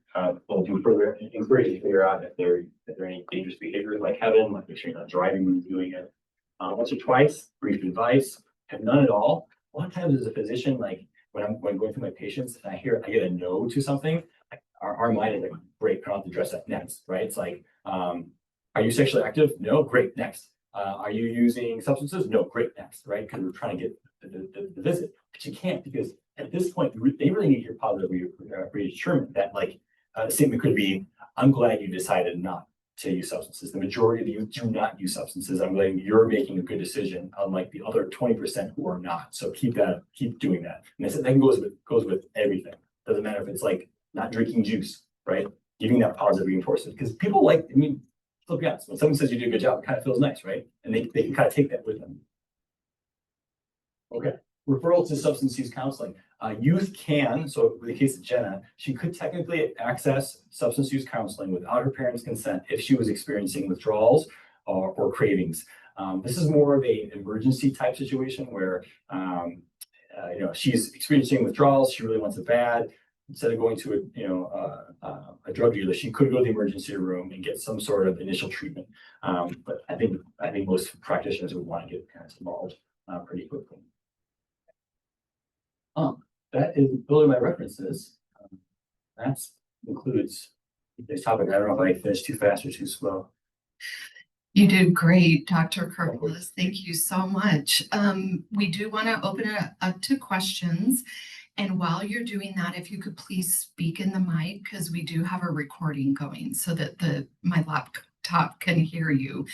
[SPEAKER 1] do further inquiry to figure out if there are any dangerous behaviors like having, like make sure you're not driving when you're doing it. Once or twice, brief advice, have none at all. A lot of times as a physician, like when I'm going through my patients and I get a no to something, our mind is like, great, I don't have to address that next, right? It's like, are you sexually active? No, great, next. Are you using substances? No, great, next, right? Because we're trying to get the visit, but you can't, because at this point, they really need your positive reassurance that like a statement could be, I'm glad you decided not to use substances. The majority of you do not use substances. I'm glad you're making a good decision, unlike the other 20% who are not. So keep doing that. And that goes with everything. Doesn't matter if it's like not drinking juice, right? Giving that positive reinforcement, because people like, look at when someone says you did a good job, it kind of feels nice, right? And they can kind of take that with them. Okay. Referral to substance use counseling. Youth can, so in the case of Jenna, she could technically access substance use counseling without her parents' consent if she was experiencing withdrawals or cravings. This is more of an emergency type situation where she's experiencing withdrawals, she really wants it bad. Instead of going to a drug dealer, she could go to the emergency room and get some sort of initial treatment. But I think most practitioners would want to get parents involved pretty quickly. Those are my references. That includes this topic. I don't know if I finished too fast or too slow.
[SPEAKER 5] You did great, Dr. Kirkilas. Thank you so much. We do want to open it up to questions. And while you're doing that, if you could please speak in the mic, because we do have a recording going so that my laptop can hear you.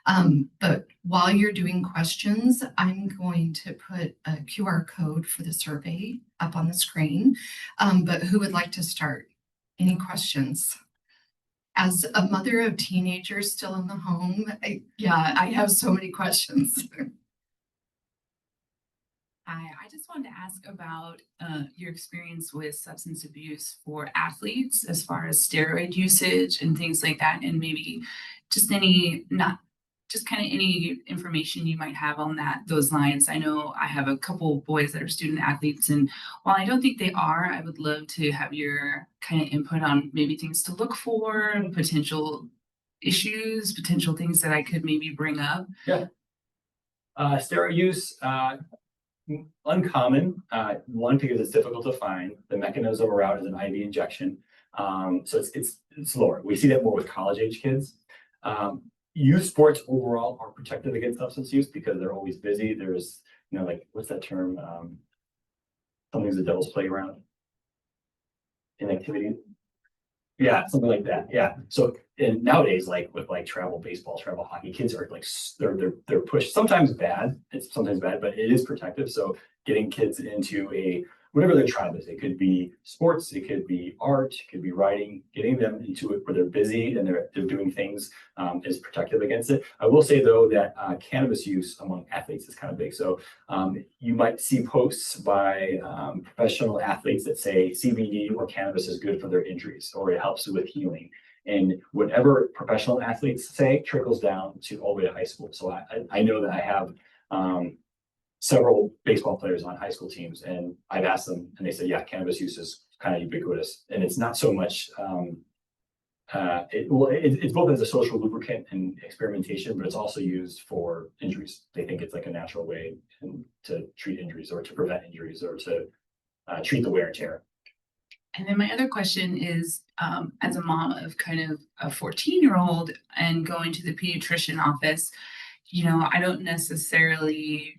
[SPEAKER 5] But while you're doing questions, I'm going to put a QR code for the survey up on the screen. But who would like to start? Any questions? As a mother of teenagers still in the home, I have so many questions.
[SPEAKER 6] I just wanted to ask about your experience with substance abuse for athletes as far as steroid usage and things like that, and maybe just any information you might have on those lines. I know I have a couple boys that are student athletes, and while I don't think they are, I would love to have your kind of input on maybe things to look for, potential issues, potential things that I could maybe bring up.
[SPEAKER 1] Yeah. Steroid use, uncommon. One, because it's difficult to find. The mechanism around is an IV injection. So it's lower. We see that more with college age kids. Youth sports overall are protected against substance use because they're always busy. There's, like, what's that term? Something's the devil's playground. Inactivity. Yeah, something like that. Yeah. So, and nowadays, like with travel baseball, travel hockey, kids are like they're pushed. Sometimes bad. It's sometimes bad, but it is protective. So getting kids into whatever their tribe is, it could be sports, it could be art, it could be writing. Getting them into it where they're busy and they're doing things is protective against it. I will say though that cannabis use among athletes is kind of big. So you might see posts by professional athletes that say CBD or cannabis is good for their injuries or it helps with healing. And whatever professional athletes say trickles down to all the way to high school. So I know that I have several baseball players on high school teams, and I've asked them, and they said, yeah, cannabis use is kind of ubiquitous, and it's not so much. It's both as a social lubricant and experimentation, but it's also used for injuries. They think it's like a natural way to treat injuries or to prevent injuries or to treat the wear and tear.
[SPEAKER 6] And then my other question is, as a mom of kind of a 14-year-old and going to the pediatrician office, I don't necessarily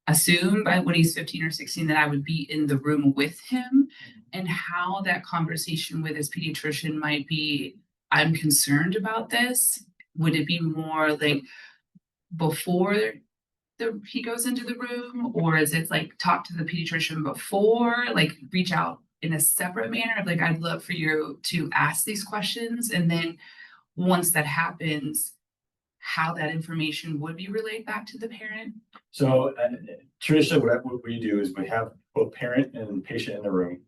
[SPEAKER 6] assume by when he's 15 or 16 that I would be in the room with him, and how that conversation with his pediatrician might be, I'm concerned about this. Would it be more like before he goes into the room, or is it like talk to the pediatrician before, like reach out in a separate manner? Like, I'd love for you to ask these questions, and then once that happens, how that information would be relayed back to the parent.
[SPEAKER 1] So traditionally what we do is we have both parent and patient in the room.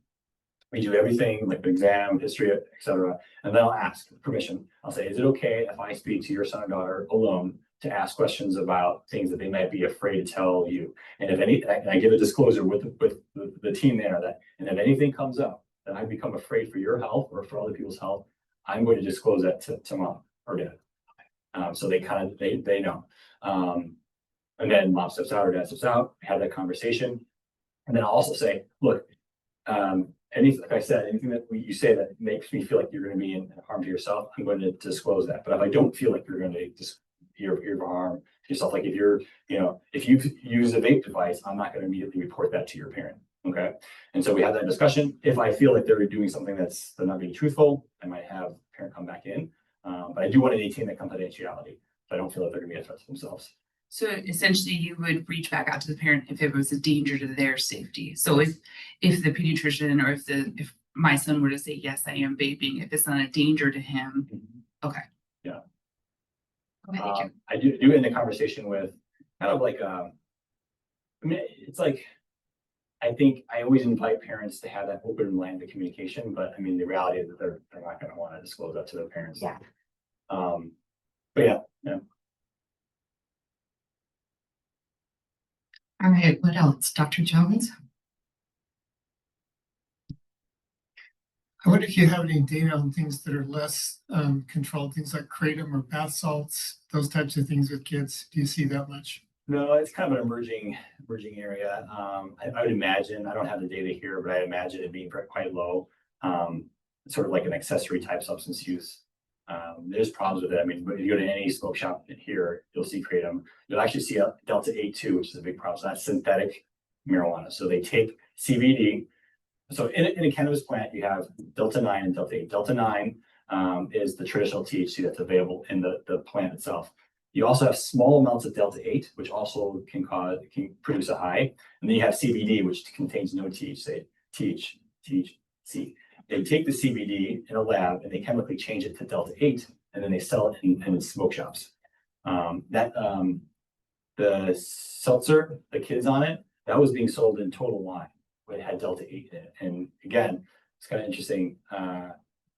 [SPEAKER 1] We do everything like the exam, history, etc. And then I'll ask permission. I'll say, is it okay if I speak to your son or daughter alone to ask questions about things that they might be afraid to tell you? And if I give a disclosure with the team there and if anything comes up that I become afraid for your health or for other people's health, I'm going to disclose that to mom or dad. So they know. And then mom steps out or dad steps out, have that conversation. And then I'll also say, look, like I said, anything that you say that makes me feel like you're going to be in harm to yourself, I'm going to disclose that. But if I don't feel like you're going to you're harm to yourself, like if you've used a vape device, I'm not going to immediately report that to your parent. Okay. And so we have that discussion. If I feel like they're doing something they're not being truthful, I might have parent come back in. But I do want to maintain that confidentiality. So I don't feel like they're going to be a threat to themselves.
[SPEAKER 6] So essentially you would reach back out to the parent if it was a danger to their safety. So if the pediatrician or if my son were to say, yes, I am vaping, if it's not a danger to him. Okay.
[SPEAKER 1] Yeah.
[SPEAKER 6] Okay, thank you.
[SPEAKER 1] I do end the conversation with kind of like, it's like, I think I always invite parents to have that open line of communication, but I mean, the reality is that they're not going to want to disclose that to their parents.
[SPEAKER 6] Yeah.
[SPEAKER 1] But yeah.
[SPEAKER 5] All right, what else? Dr. Jones?
[SPEAKER 4] I wonder if you have any data on things that are less controlled, things like kratom or bath salts, those types of things with kids. Do you see that much?
[SPEAKER 1] No, it's kind of an emerging area. I would imagine, I don't have the data here, but I imagine it being quite low. Sort of like an accessory type substance use. There's problems with it. I mean, if you go to any smoke shop in here, you'll see kratom. You'll actually see a Delta 8 too, which is a big problem. So that's synthetic marijuana. So they take CBD. So in a cannabis plant, you have Delta 9 and Delta 8. Delta 9 is the traditional THC that's available in the plant itself. You also have small amounts of Delta 8, which also can produce a high. And then you have CBD, which contains no THC. They take the CBD in a lab and they chemically change it to Delta 8, and then they sell it in smoke shops. The seltzer, the kids on it, that was being sold in Total Wine, but it had Delta 8 in it. And again, it's kind of interesting.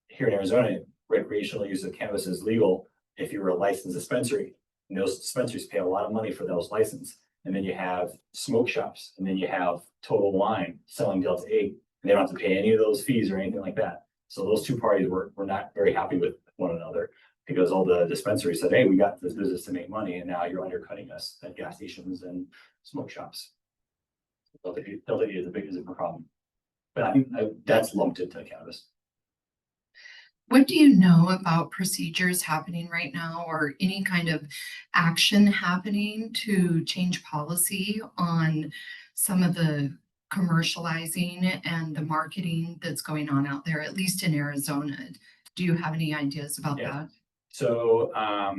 [SPEAKER 1] Here in Arizona, recreational use of cannabis is legal if you're a licensed dispensary. And those dispensaries pay a lot of money for those licenses. And then you have smoke shops, and then you have Total Wine selling Delta 8, and they don't have to pay any of those fees or anything like that. So those two parties were not very happy with one another, because all the dispensaries said, hey, we got this business to make money, and now you're undercutting us at gas stations and smoke shops. Delta 8 is a big problem. But I think that's lumped into cannabis.
[SPEAKER 5] What do you know about procedures happening right now, or any kind of action happening to change policy on some of the commercializing and the marketing that's going on out there, at least in Arizona? Do you have any ideas about that?
[SPEAKER 1] So a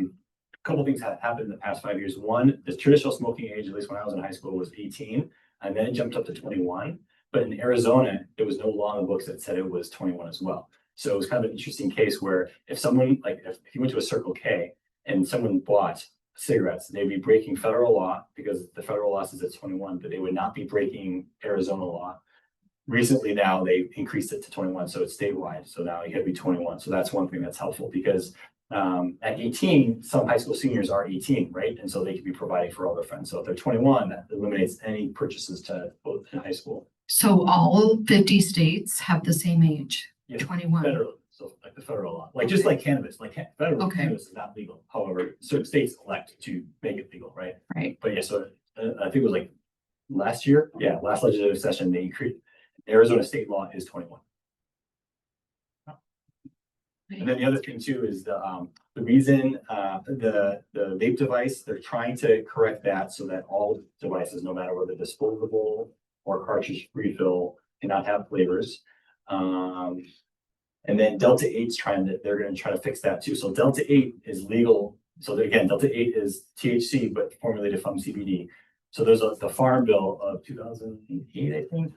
[SPEAKER 1] couple of things have happened in the past 5 years. One, the traditional smoking age, at least when I was in high school, was 18, and then it jumped up to 21. But in Arizona, there was no law in the books that said it was 21 as well. So it was kind of an interesting case where if someone, like if you went to a Circle K and someone bought cigarettes, they'd be breaking federal law, because the federal law says it's 21, but they would not be breaking Arizona law. Recently now they increased it to 21, so it's statewide. So now you have to be 21. So that's one thing that's helpful, because at 18, some high school seniors are 18, right? And so they could be providing for all their friends. So if they're 21, that eliminates any purchases to both in high school.
[SPEAKER 5] So all 50 states have the same age,
[SPEAKER 1] Yeah,
[SPEAKER 5] 21.
[SPEAKER 1] Federal, so like the federal law, like just like cannabis, like federal
[SPEAKER 5] Okay.
[SPEAKER 1] cannabis is not legal. However, certain states elect to make it legal, right?
[SPEAKER 5] Right.
[SPEAKER 1] But yeah, so I think it was like last year, last legislative session, they increased, Arizona state law is 21. And then the other thing too is the reason the vape device, they're trying to correct that so that all devices, no matter whether disposable or cartridge refill, cannot have flavors. And then Delta 8's they're going to try to fix that too. So Delta 8 is legal. So again, Delta 8 is THC, but formulated from CBD. So there's the Farm Bill of 2008, I think,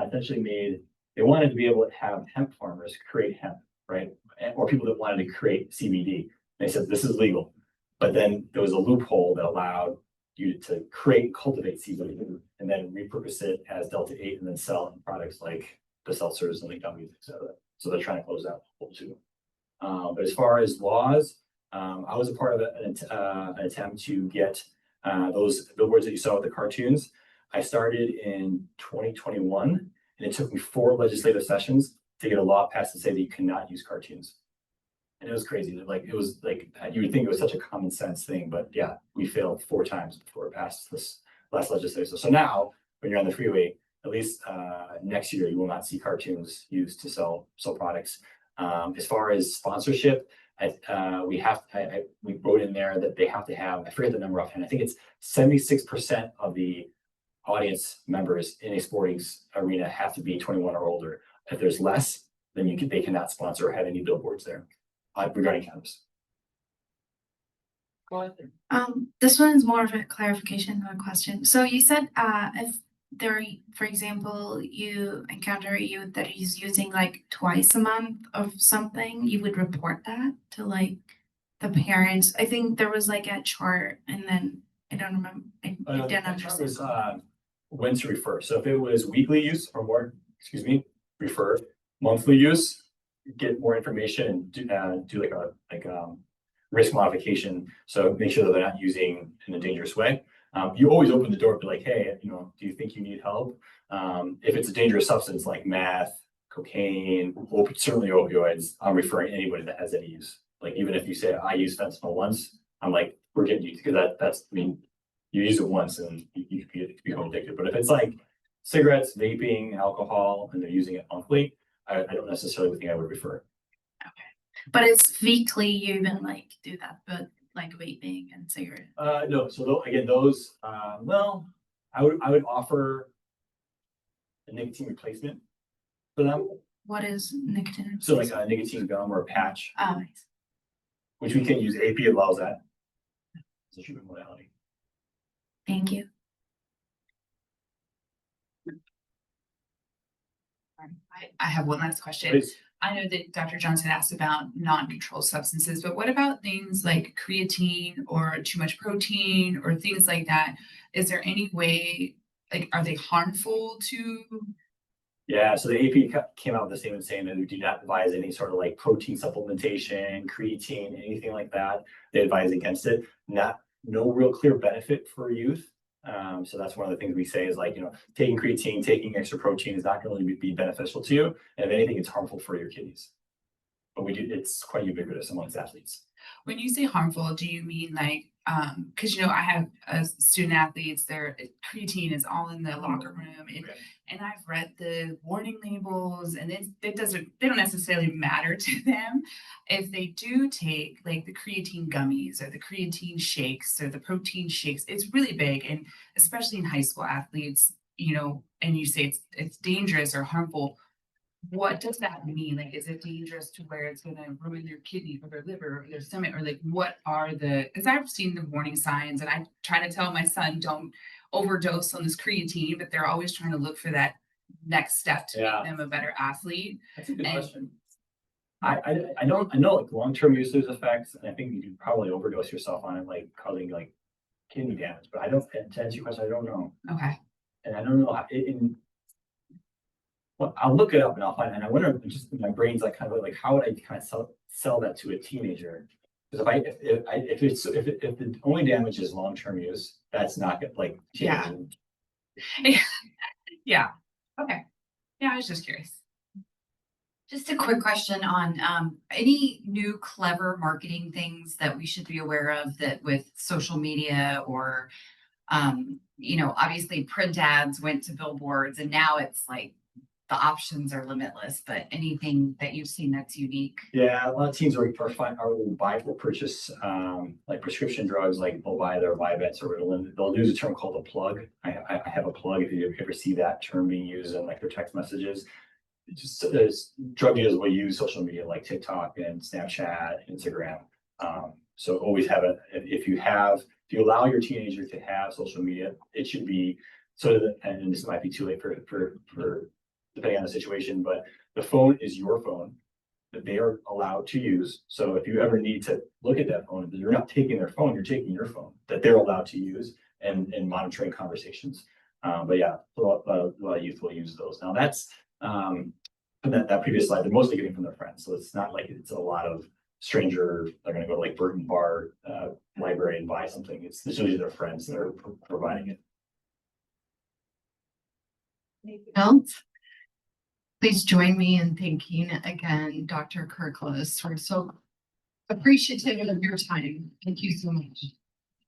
[SPEAKER 1] essentially they wanted to be able to have hemp farmers create hemp, right? Or people that wanted to create CBD. They said this is legal. But then there was a loophole that allowed you to cultivate CBD and then repurpose it as Delta 8 and then sell it in products like the seltzers and the gummies, et cetera. So they're trying to close that hole too. But as far as laws, I was a part of an attempt to get those billboards that you saw with the cartoons. I started in 2021, and it took me 4 legislative sessions to get a law passed to say that you cannot use cartoons. And it was crazy. Like it was like you would think it was such a common sense thing, but yeah, we failed 4 times before it passed this last legislative. So now when you're on the freeway, at least next year, you will not see cartoons used to sell products. As far as sponsorship, we wrote in there that they have to have, I forget the number offhand, I think it's 76% of the audience members in a sporting arena have to be 21 or older. If there's less, then they cannot sponsor or have any billboards there regarding cannabis.
[SPEAKER 7] This one is more of a clarification than a question. So you said if there, for example, you encounter a youth that is using like twice a month of something, you would report that to like the parents. I think there was like a chart, and then I don't remember. I didn't understand.
[SPEAKER 1] When to refer. So if it was weekly use or more, refer. Monthly use, get more information and do like a risk modification. So make sure that they're not using in a dangerous way. You always open the door, be like, hey, do you think you need help? If it's a dangerous substance like meth, cocaine, certainly opioids, I'm referring anybody that has any use. Like even if you say I use fentanyl once, I'm like, we're getting you, because you use it once and you could become addicted. But if it's like cigarettes, vaping, alcohol, and they're using it monthly, I don't necessarily think I would refer.
[SPEAKER 7] But it's weekly, you even like do that, but like vaping and cigarette.
[SPEAKER 1] No, so again, those, well, I would offer a nicotine replacement for them.
[SPEAKER 7] What is nicotine?
[SPEAKER 1] So like a nicotine gum or a patch,
[SPEAKER 7] Oh, nice.
[SPEAKER 1] which we can use. AP allows that. It's a treatment modality.
[SPEAKER 7] Thank you.
[SPEAKER 6] I have one last question.
[SPEAKER 1] Please.
[SPEAKER 6] I know that Dr. Johnson asked about non-controlled substances, but what about things like creatine or too much protein or things like that? Is there any way, like, are they harmful to?
[SPEAKER 1] Yeah, so the AP came out with the statement saying that we do not advise any sort of like protein supplementation, creatine, anything like that. They advise against it. No real clear benefit for youth. So that's one of the things we say is like, you know, taking creatine, taking extra protein is not going to really be beneficial to you. And if anything, it's harmful for your kidneys. But it's quite ubiquitous amongst athletes.
[SPEAKER 6] When you say harmful, do you mean like, because I have student athletes, their creatine is all in the locker room, and I've read the warning labels, and they don't necessarily matter to them. If they do take like the creatine gummies or the creatine shakes or the protein shakes, it's really big, and especially in high school athletes, and you say it's dangerous or harmful. What does that mean? Like, is it dangerous to where it's going to ruin their kidney or their liver or their stomach? Or like, what are because I've seen the warning signs, and I try to tell my son, don't overdose on this creatine, but they're always trying to look for that next step to make them a better athlete.
[SPEAKER 1] That's a good question. I know like long-term use there's effects, and I think you could probably overdose yourself on it, like causing like kidney damage. But to answer your question, I don't know.
[SPEAKER 6] Okay.
[SPEAKER 1] And I don't know how well, I'll look it up and I'll find it. And I wonder, just my brain's like kind of like, how would I kind of sell that to a teenager? Because if the only damage is long-term use, that's not good. Like,
[SPEAKER 6] yeah. Yeah. Okay. Yeah, I was just curious.
[SPEAKER 8] Just a quick question on any new clever marketing things that we should be aware of that with social media or, obviously print ads went to billboards and now it's like the options are limitless, but anything that you've seen that's unique?
[SPEAKER 1] Yeah, a lot of teens will purchase like prescription drugs, like they'll buy their Vyvanse or they'll use a term called a plug. I have a plug. If you ever see that term being used in like their text messages, drug dealers will use social media like TikTok and Snapchat, Instagram. So always have it. If you allow your teenager to have social media, it should be and this might be too late for depending on the situation, but the phone is your phone that they are allowed to use. So if you ever need to look at that phone, you're not taking their phone, you're taking your phone that they're allowed to use and monitoring conversations. But yeah, a lot of youth will use those. Now that's from that previous slide, they're mostly getting from their friends. So it's not like it's a lot of they're going to go to like Burton Bar library and buy something. It's usually their friends that are providing it.
[SPEAKER 5] Else? Please join me in thanking again, Dr. Kirkilas. We're so appreciative of your time. Thank you so much.